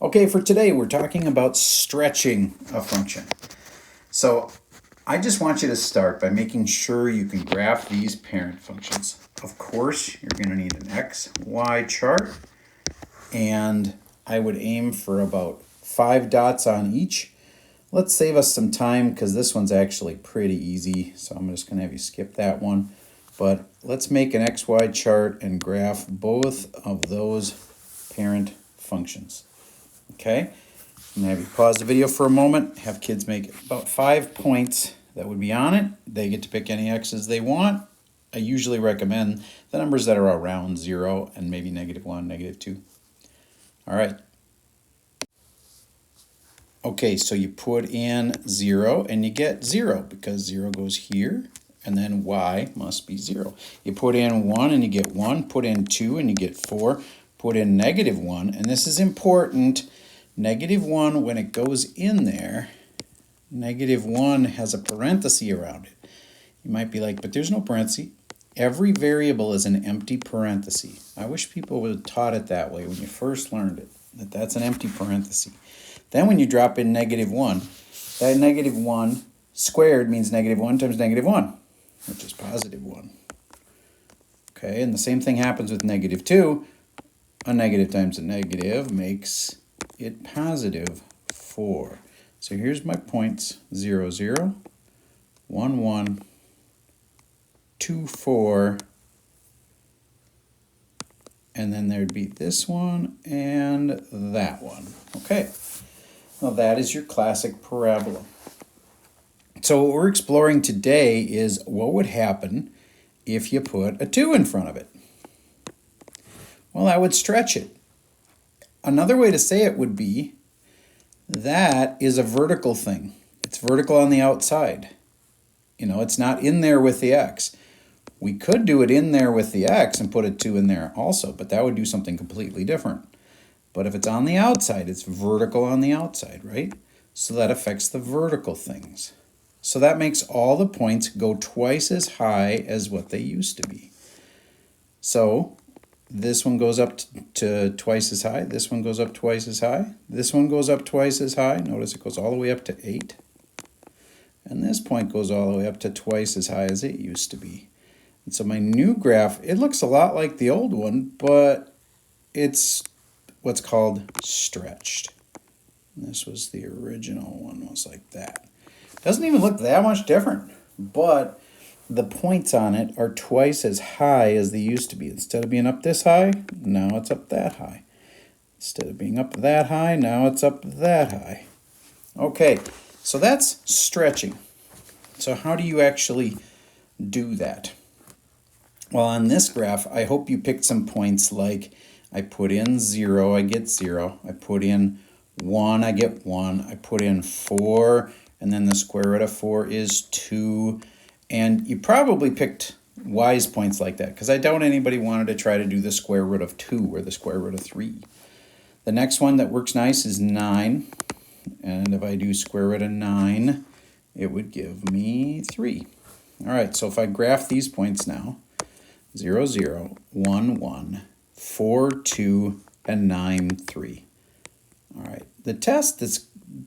Okay, for today we're talking about stretching a function. So I just want you to start by making sure you can graph these parent functions. Of course, you're going to need an X, Y chart, and I would aim for about 5 dots on each. Let's save us some time because this one's actually pretty easy, so I'm just going to have you skip that one. But let's make an XY chart and graph both of those parent functions. Okay, I'm going to have you pause the video for a moment, have kids make about 5 points that would be on it. They get to pick any x's they want. I usually recommend the numbers that are around 0 and maybe -1, -2. All right. Okay, so you put in 0 and you get 0 because 0 goes here, and then y must be 0. You put in 1 and you get 1, put in 2 and you get 4, put in -1, and this is important. -1, when it goes in there, -1 has a parenthesis around it. You might be like, but there's no parenthesis. Every variable is an empty parenthesis. I wish people would have taught it that way when you first learned it, that that's an empty parenthesis. Then when you drop in -1, that -1 squared means -1 times -1, which is +1. Okay, and the same thing happens with -2. A negative times a negative makes it +4. So here's my points: 0, 0, 1, 1, 2, 4, and then there'd be this one and that one. Okay, well that is your classic parabola. So what we're exploring today is what would happen if you put a 2 in front of it. Well, I would stretch it. Another way to say it would be that is a vertical thing. It's vertical on the outside. You know, it's not in there with the x. We could do it in there with the x and put a 2 in there also, but that would do something completely different. But if it's on the outside, it's vertical on the outside, right? So that affects the vertical things. So that makes all the points go twice as high as what they used to be. So this one goes up to twice as high. This one goes up twice as high. This one goes up twice as high. Notice it goes all the way up to 8. And this point goes all the way up to twice as high as it used to be. And so my new graph, it looks a lot like the old one, but it's what's called stretched. And this was the original one, was like that. Doesn't even look that much different, but the points on it are twice as high as they used to be. Instead of being up this high, now it's up that high. Instead of being up that high, now it's up that high. Okay, so that's stretching. So how do you actually do that? Well, on this graph, I hope you picked some points like I put in 0, I get 0. I put in 1, I get 1. I put in 4, and then the square root of 4 is 2. And you probably picked wise points like that, because I doubt anybody wanted to try to do the square root of 2 or the square root of 3. The next one that works nice is 9. And if I do square root of 9, it would give me 3. All right, so if I graph these points now, 0, 0, 1, 1, 4, 2, and 9, 3. All right, the test that's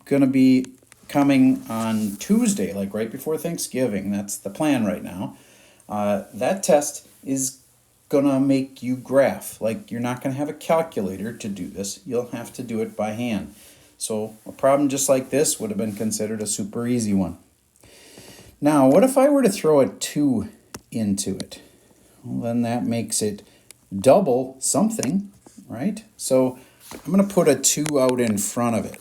going to be coming on Tuesday, like right before Thanksgiving, that's the plan right now. That test is gonna make you graph. Like, you're not gonna have a calculator to do this. You'll have to do it by hand. So a problem just like this would have been considered a super easy one. Now, what if I were to throw a 2 into it? Well, then that makes it double something, right? So I'm gonna put a 2 out in front of it.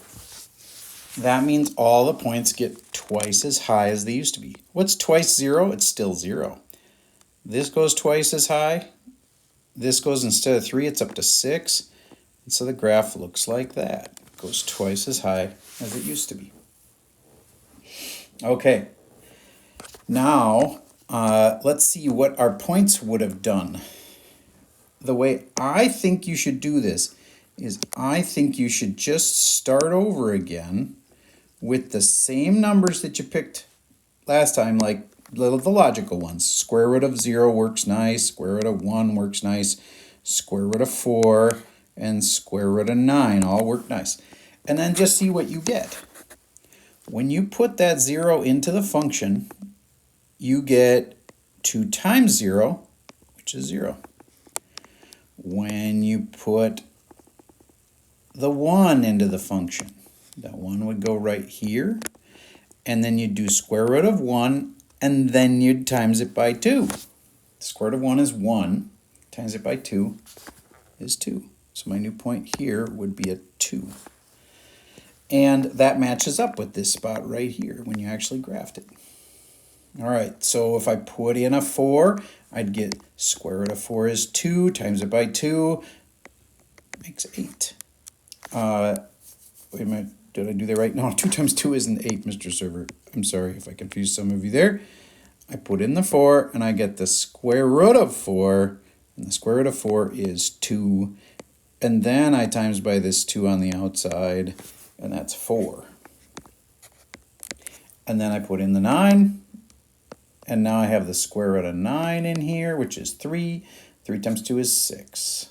That means all the points get twice as high as they used to be. What's twice 0? It's still 0. This goes twice as high. This goes, instead of 3, it's up to 6. And so the graph looks like that. It goes twice as high as it used to be. Okay. Now, let's see what our points would have done. The way I think you should do this is I think you should just start over again with the same numbers that you picked last time, like the logical ones. Square root of 0 works nice, square root of 1 works nice, square root of 4, and square root of 9 all work nice. And then just see what you get. When you put that 0 into the function, you get 2 times 0, which is 0. When you put the 1 into the function, that 1 would go right here, and then you'd do square root of 1, and then you'd times it by 2. The square root of 1 is 1, times it by 2 is 2. So my new point here would be a 2. And that matches up with this spot right here when you actually graphed it. All right, so if I put in a 4, I'd get square root of 4 is 2, times it by 2, makes 8. Wait a minute, did I do that right? No, 2 times 2 isn't 8, Mr. Server. I'm sorry if I confused some of you there. I put in the 4, and I get the square root of 4, and the square root of 4 is 2. And then I times by this 2 on the outside, and that's 4. And then I put in the 9, and now I have the square root of 9 in here, which is 3. 3 times 2 is 6.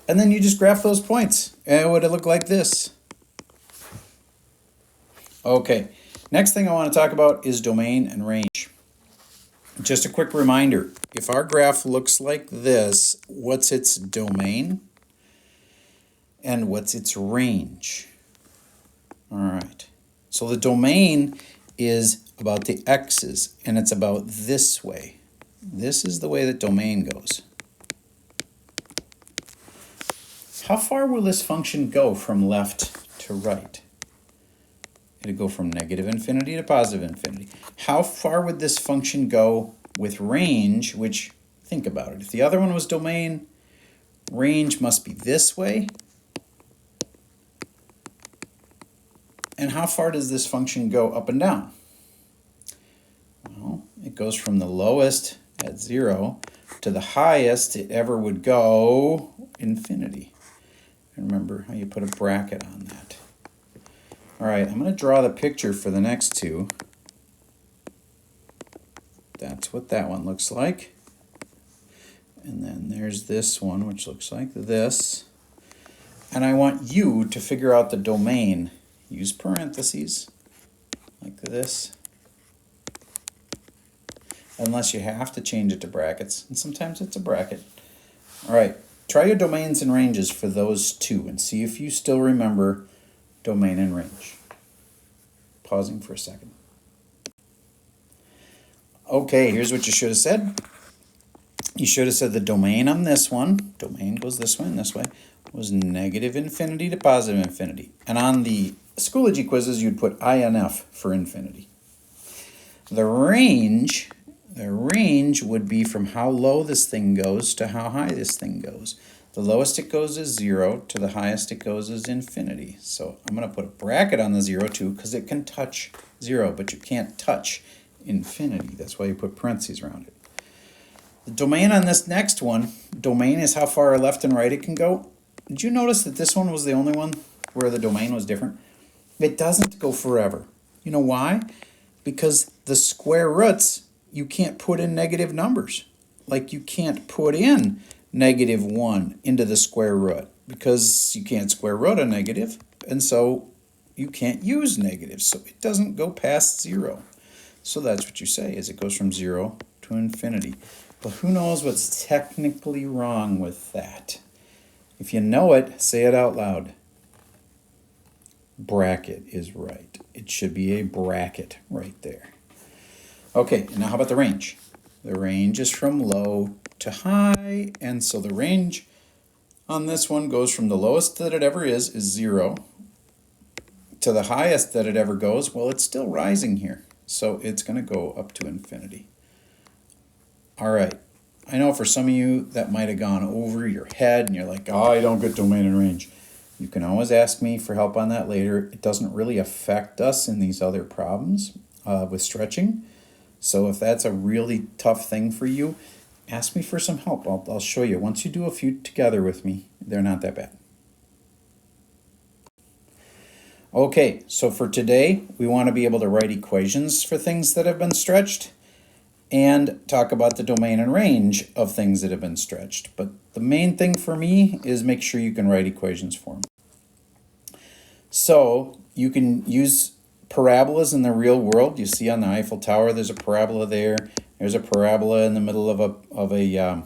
And then you just graph those points, and it would look like this. Okay, next thing I want to talk about is domain and range. Just a quick reminder, if our graph looks like this, what's its domain and what's its range? All right, so the domain is about the x's, and it's about this way. This is the way that domain goes. How far will this function go from left to right? It'll go from negative infinity to positive infinity. How far would this function go with range, which, think about it, if the other one was domain, range must be this way. And how far does this function go up and down? Well, it goes from the lowest at 0 to the highest it ever would go, infinity. And remember how you put a bracket on that. All right, I'm going to draw the picture for the next two. That's what that one looks like. And then there's this one, which looks like this. And I want you to figure out the domain. Use parentheses, like this. Unless you have to change it to brackets, and sometimes it's a bracket. All right, try your domains and ranges for those two and see if you still remember domain and range. Pausing for a second. Okay, here's what you should have said. You should have said the domain on this one, domain goes this way and this way, was negative infinity to positive infinity. And on the Schoology quizzes, you'd put INF for infinity. The range would be from how low this thing goes to how high this thing goes. The lowest it goes is 0, to the highest it goes is infinity. So I'm going to put a bracket on the 0 too, because it can touch 0, but you can't touch infinity. That's why you put parentheses around it. The domain on this next one, domain is how far left and right it can go. Did you notice that this one was the only one where the domain was different? It doesn't go forever. You know why? Because the square roots, you can't put in negative numbers. Like you can't put in -1 into the square root because you can't square root a negative, and so you can't use negatives. So it doesn't go past 0. So that's what you say, is it goes from 0 to infinity. But who knows what's technically wrong with that? If you know it, say it out loud. Bracket is right. It should be a bracket right there. Okay, now how about the range? The range is from low to high, and so the range on this one goes from the lowest that it ever is 0, to the highest that it ever goes. Well, it's still rising here, so it's going to go up to infinity. All right, I know for some of you that might have gone over your head, and you're like, oh, I don't get domain and range. You can always ask me for help on that later. It doesn't really affect us in these other problems with stretching. So if that's a really tough thing for you, ask me for some help. I'll show you. Once you do a few together with me, they're not that bad. Okay, so for today, we want to be able to write equations for things that have been stretched. and talk about the domain and range of things that have been stretched. But the main thing for me is make sure you can write equations for them. So you can use parabolas in the real world. You see on the Eiffel Tower, there's a parabola there. There's a parabola in the middle of a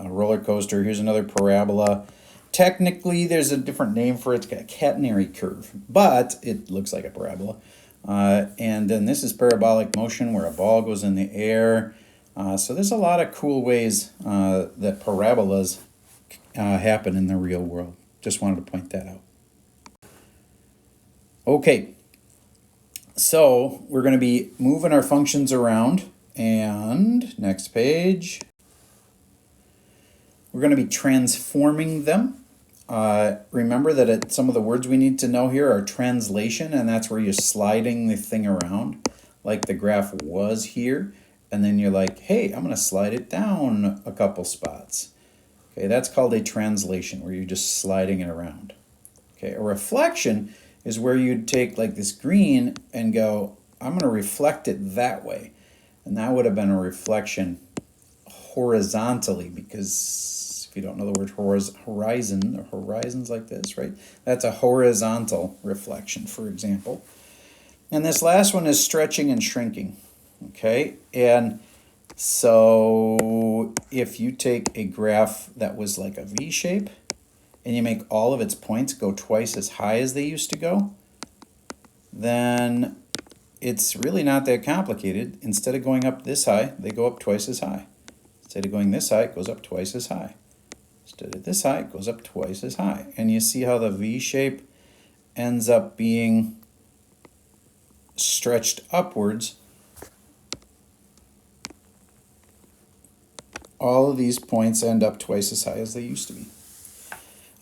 roller coaster. Here's another parabola. Technically, there's a different name for it. It's got a catenary curve, but it looks like a parabola. And then this is parabolic motion, where a ball goes in the air. So there's a lot of cool ways that parabolas happen in the real world. Just wanted to point that out. Okay, so we're going to be moving our functions around. And next page, we're going to be transforming them. Remember that some of the words we need to know here are translation, and that's where you're sliding the thing around, like the graph was here, and then you're like, hey, I'm going to slide it down a couple spots. Okay, that's called a translation, where you're just sliding it around. Okay, a reflection is where you'd take like this green and go, I'm going to reflect it that way. And that would have been a reflection horizontally, because if you don't know the word horizon, or horizons like this, right? That's a horizontal reflection, for example. And this last one is stretching and shrinking, okay? And so if you take a graph that was like a V shape, and you make all of its points go twice as high as they used to go, then it's really not that complicated. Instead of going up this high, they go up twice as high. Instead of going this high, it goes up twice as high. Instead of this high, it goes up twice as high. And you see how the V shape ends up being stretched upwards. All of these points end up twice as high as they used to be.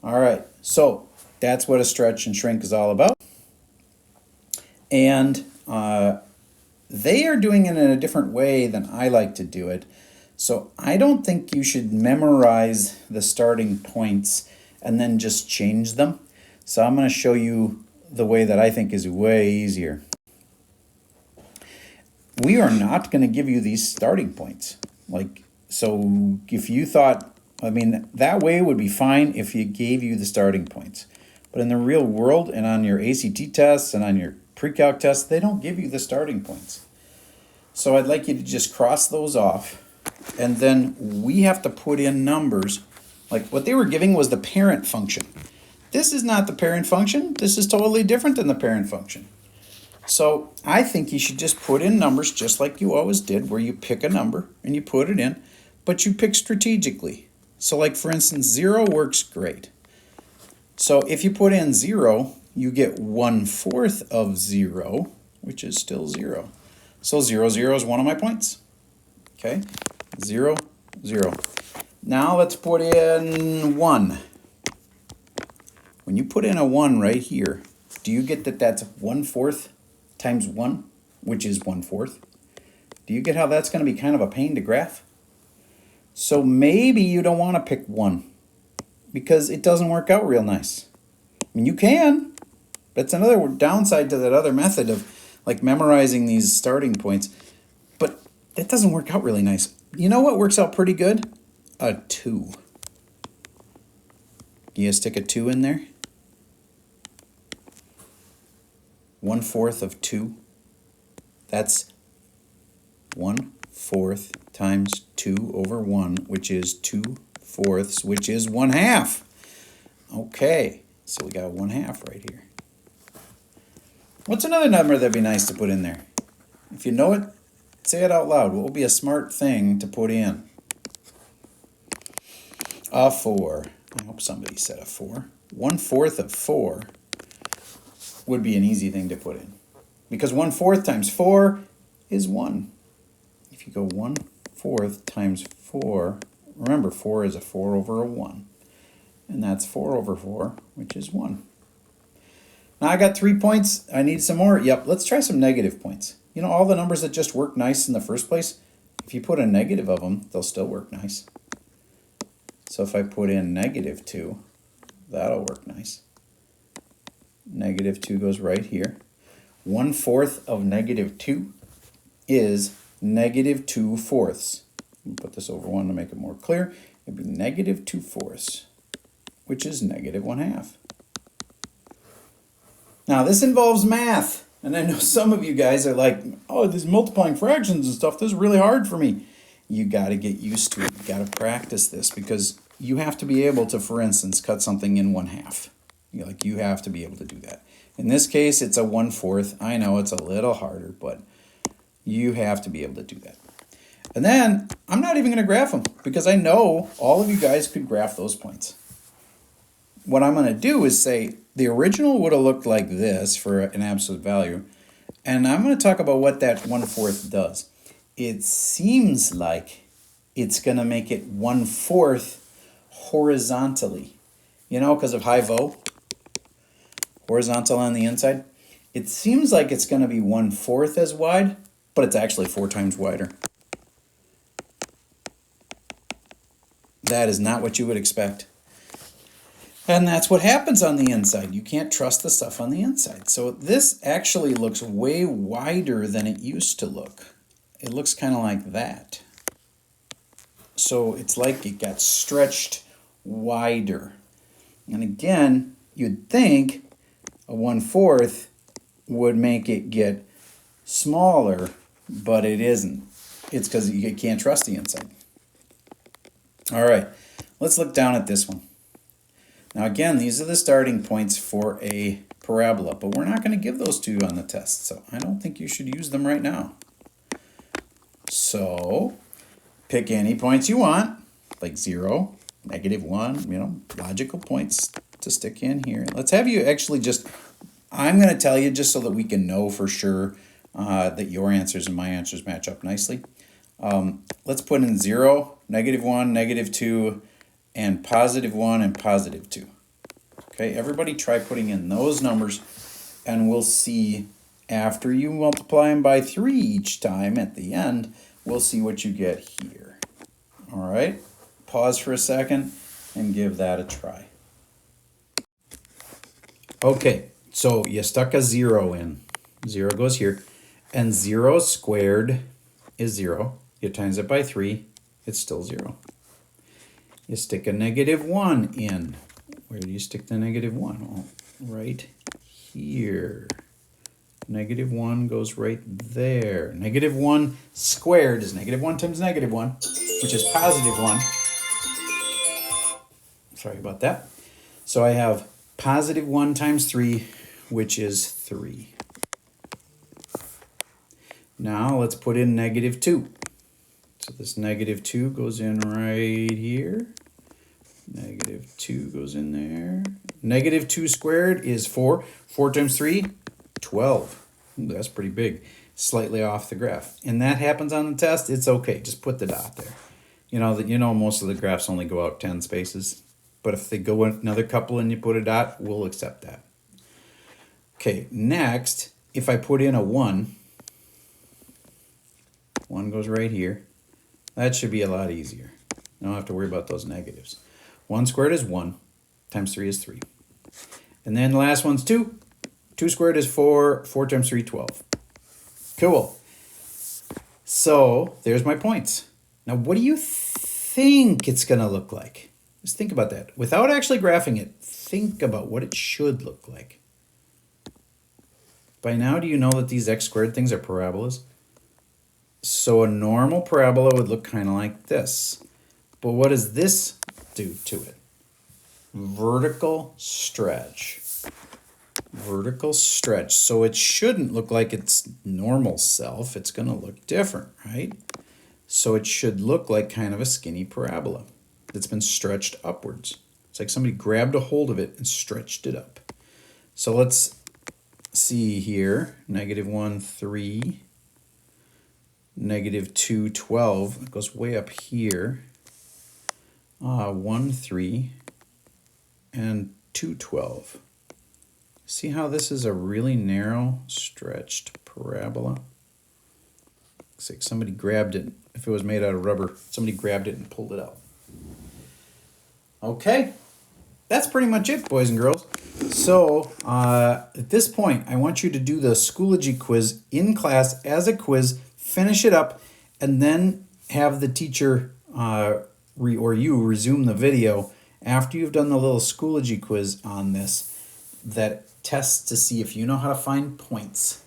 All right, so that's what a stretch and shrink is all about. And they are doing it in a different way than I like to do it. So I don't think you should memorize the starting points and then just change them. So I'm going to show you the way that I think is way easier. We are not going to give you these starting points. So if you thought, that way would be fine if you gave you the starting points. But in the real world and on your ACT tests and on your pre-calc tests, they don't give you the starting points. So I'd like you to just cross those off. And then we have to put in numbers. Like what they were giving was the parent function. This is not the parent function. This is totally different than the parent function. So I think you should just put in numbers just like you always did, where you pick a number and you put it in, but you pick strategically. So like for instance, 0 works great. So if you put in 0, you get 1/4 of 0, which is still 0. So 0, 0 is one of my points. Okay, 0, 0. Now let's put in 1. When you put in a 1 right here, do you get that that's 1/4 times 1, which is 1/4? Do you get how that's going to be kind of a pain to graph? So maybe you don't want to pick 1 because it doesn't work out real nice. You can. That's another downside to that other method of like memorizing these starting points. But it doesn't work out really nice. You know what works out pretty good? A 2. You stick a 2 in there. 1/4 of 2. That's 1/4 times 2 over 1, which is 2/4, which is 1/2. Okay, so we got 1/2 right here. What's another number that'd be nice to put in there? If you know it, say it out loud. What would be a smart thing to put in? A 4. I hope somebody said a 4. 1/4 of 4 would be an easy thing to put in, because 1/4 times 4 is 1. If you go 1/4 times 4, remember 4 is a 4 over a 1, and that's 4 over 4, which is 1. Now I got 3 points. I need some more. Yep, let's try some negative points. You know, all the numbers that just work nice in the first place, if you put a negative of them, they'll still work nice. So if I put in -2, that'll work nice. -2 goes right here. 1/4 of -2 is -2/4. Put this over 1 to make it more clear. It'd be -2/4, which is -1/2. Now this involves math, and I know some of you guys are like, oh, these multiplying fractions and stuff, this is really hard for me. You got to get used to it. You got to practice this because you have to be able to, for instance, cut something in 1/2. You have to be able to do that. In this case, it's a 1/4. I know it's a little harder, but you have to be able to do that. And then I'm not even going to graph them because I know all of you guys could graph those points. What I'm going to do is say the original would have looked like this for an absolute value. And I'm going to talk about what that 1/4 does. It seems like it's going to make it 1/4 horizontally. Because of high vo, horizontal on the inside. It seems like it's going to be 1/4 as wide, but it's actually 4 times wider. That is not what you would expect. And that's what happens on the inside. You can't trust the stuff on the inside. So this actually looks way wider than it used to look. It looks kind of like that. So it's like it got stretched wider. And again, you'd think a 1/4 would make it get smaller, but it isn't. It's because you can't trust the inside. All right, let's look down at this one. Now again, these are the starting points for a parabola, but we're not going to give those to you on the test, so I don't think you should use them right now. So pick any points you want, like 0, -1, logical points to stick in here. Let's have you actually I'm going to tell you just so that we can know for sure that your answers and my answers match up nicely. Let's put in 0, -1, -2, and +1 and +2. Okay, everybody try putting in those numbers, and we'll see after you multiply them by 3 each time at the end, we'll see what you get here. All right, pause for a second and give that a try. Okay, so you stuck a 0 in. 0 goes here, and 0 squared is 0. You times it by 3, it's still 0. You stick a -1 in. Where do you stick the -1? Well, right here. -1 goes right there. -1 squared is -1 times -1, which is +1. Sorry about that. So I have +1 times 3, which is 3. Now let's put in -2. So this -2 goes in right here. -2 goes in there. -2 squared is 4. 4 times 3, 12. Ooh, that's pretty big. Slightly off the graph. And that happens on the test, it's okay. Just put the dot there. Most of the graphs only go out 10 spaces. But if they go another couple and you put a dot, we'll accept that. Okay, next, if I put in a 1, 1 goes right here. That should be a lot easier. I don't have to worry about those negatives. 1 squared is 1, times 3 is 3. And then the last one's 2. 2 squared is 4, 4 times 3, 12. Cool. So there's my points. Now what do you think it's going to look like? Just think about that. Without actually graphing it, think about what it should look like. By now, do you know that these x squared things are parabolas? So a normal parabola would look kind of like this. But what does this do to it? Vertical stretch. Vertical stretch. So it shouldn't look like its normal self. It's going to look different, right? So it should look like kind of a skinny parabola that's been stretched upwards. It's like somebody grabbed a hold of it and stretched it up. So let's see here. -1, 3. -2, 12. It goes way up here. 1, 3. And 2, 12. See how this is a really narrow, stretched parabola? Looks like somebody grabbed it. If it was made out of rubber, somebody grabbed it and pulled it out. Okay, that's pretty much it, boys and girls. So at this point, I want you to do the Schoology quiz in class as a quiz, finish it up, and then have the teacher or you resume the video after you've done the little Schoology quiz on this that tests to see if you know how to find points.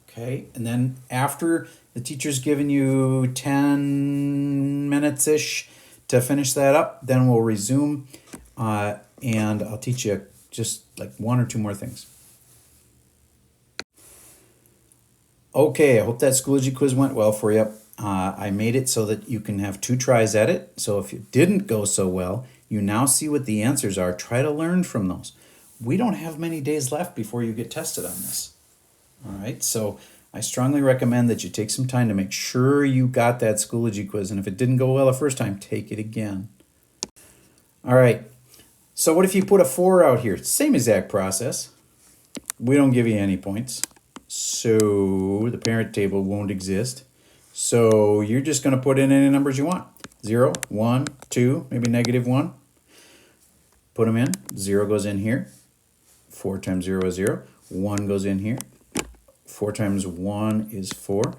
Okay, and then after the teacher's given you 10 minutes-ish to finish that up, then we'll resume and I'll teach you just like one or two more things. Okay, I hope that Schoology quiz went well for you. I made it so that you can have 2 tries at it. So if it didn't go so well, you now see what the answers are. Try to learn from those. We don't have many days left before you get tested on this. All right, so I strongly recommend that you take some time to make sure you got that Schoology quiz. And if it didn't go well the first time, take it again. All right, so what if you put a 4 out here? Same exact process. We don't give you any points. So the parent table won't exist. So you're just going to put in any numbers you want. 0, 1, 2, maybe -1. Put them in. 0 goes in here. 4 times 0 is 0. 1 goes in here. 4 times 1 is 4.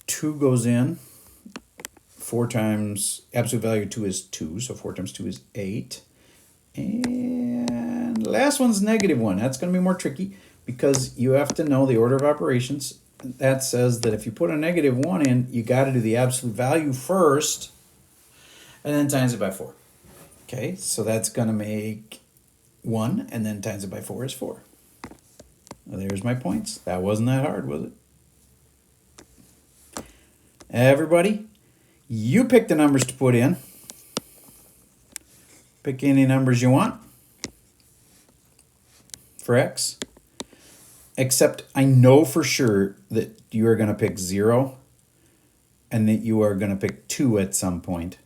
2 goes in. 4 times absolute value of 2 is 2. So 4 times 2 is 8. And the last one's -1. That's going to be more tricky because you have to know the order of operations. That says that if you put a -1 in, you got to do the absolute value first and then times it by 4. Okay, so that's going to make 1, and then times it by 4 is 4. Well, there's my points. That wasn't that hard, was it? Everybody, you pick the numbers to put in. Pick any numbers you want for X. Except I know for sure that you are going to pick 0 and that you are going to pick 2 at some point.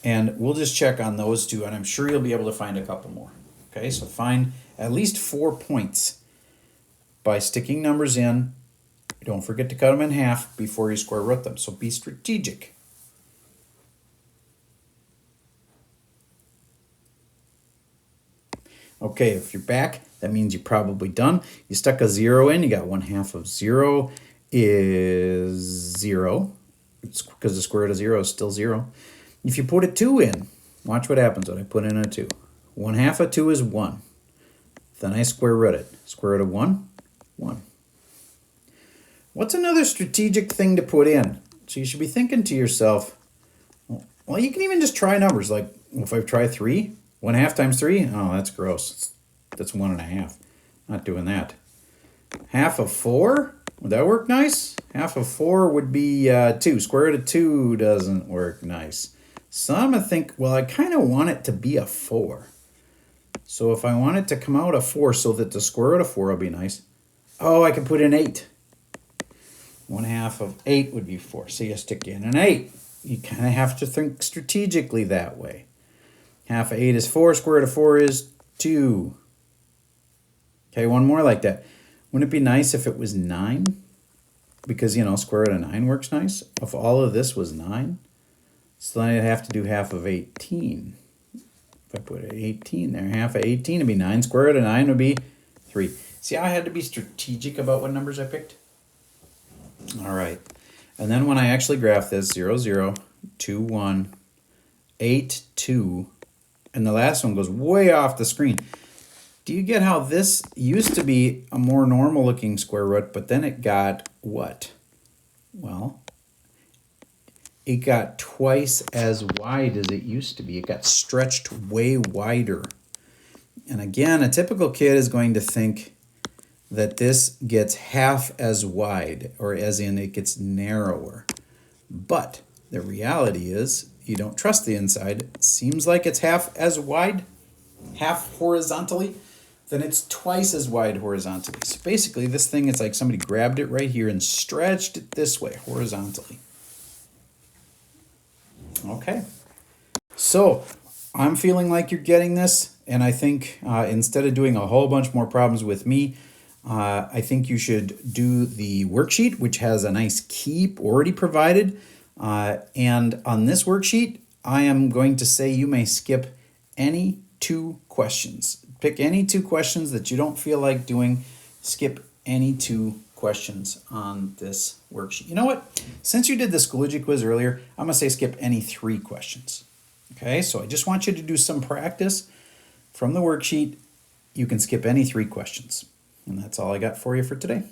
And we'll just check on those 2, and I'm sure you'll be able to find a couple more. Okay, so find at least 4 points by sticking numbers in. Don't forget to cut them in half before you square root them, so be strategic. Okay, if you're back, that means you're probably done. You stuck a 0 in, you got 1/2 of 0 is 0. It's because the square root of 0 is still 0. If you put a 2 in, watch what happens when I put in a 2. 1/2 of 2 is 1. Then I square root it. Square root of 1, 1. What's another strategic thing to put in? So you should be thinking to yourself, well, you can even just try numbers. Like, if I try 3, 1/2 times 3, oh, that's gross. That's 1/2. Not doing that. 1/2 of 4, would that work nice? 1/2 of 4 would be 2. Square root of 2 doesn't work nice. So I'm going to think, well, I kind of want it to be a 4. So if I want it to come out a 4 so that the square root of 4 will be nice, oh, I can put in 8. 1/2 of 8 would be 4. So you stick in an 8. You kind of have to think strategically that way. 1/2 of 8 is 4. Square root of 4 is 2. Okay, one more like that. Wouldn't it be nice if it was 9? Because, you know, square root of 9 works nice. If all of this was 9, so then I'd have to do 1/2 of 18. If I put 18 there, 1/2 of 18 would be 9. Square root of 9 would be 3. See how I had to be strategic about what numbers I picked? All right. And then when I actually graph this, 0, 0, 2, 1, 8, 2, and the last one goes way off the screen. Do you get how this used to be a more normal looking square root, but then it got what? Well, it got twice as wide as it used to be. It got stretched way wider. And again, a typical kid is going to think that this gets half as wide, or as in it gets narrower. But the reality is you don't trust the inside. It seems like it's half as wide, half horizontally, then it's twice as wide horizontally. So basically this thing is like somebody grabbed it right here and stretched it this way horizontally. Okay, so I'm feeling like you're getting this, and I think instead of doing a whole bunch more problems with me, I think you should do the worksheet, which has a nice key already provided. And on this worksheet, I am going to say you may skip any 2 questions. Pick any 2 questions that you don't feel like doing. Skip any 2 questions. questions on this worksheet. You know what? Since you did the Schoology quiz earlier, I'm going to say skip any 3 questions. Okay, so I just want you to do some practice from the worksheet. You can skip any 3 questions. And that's all I got for you for today.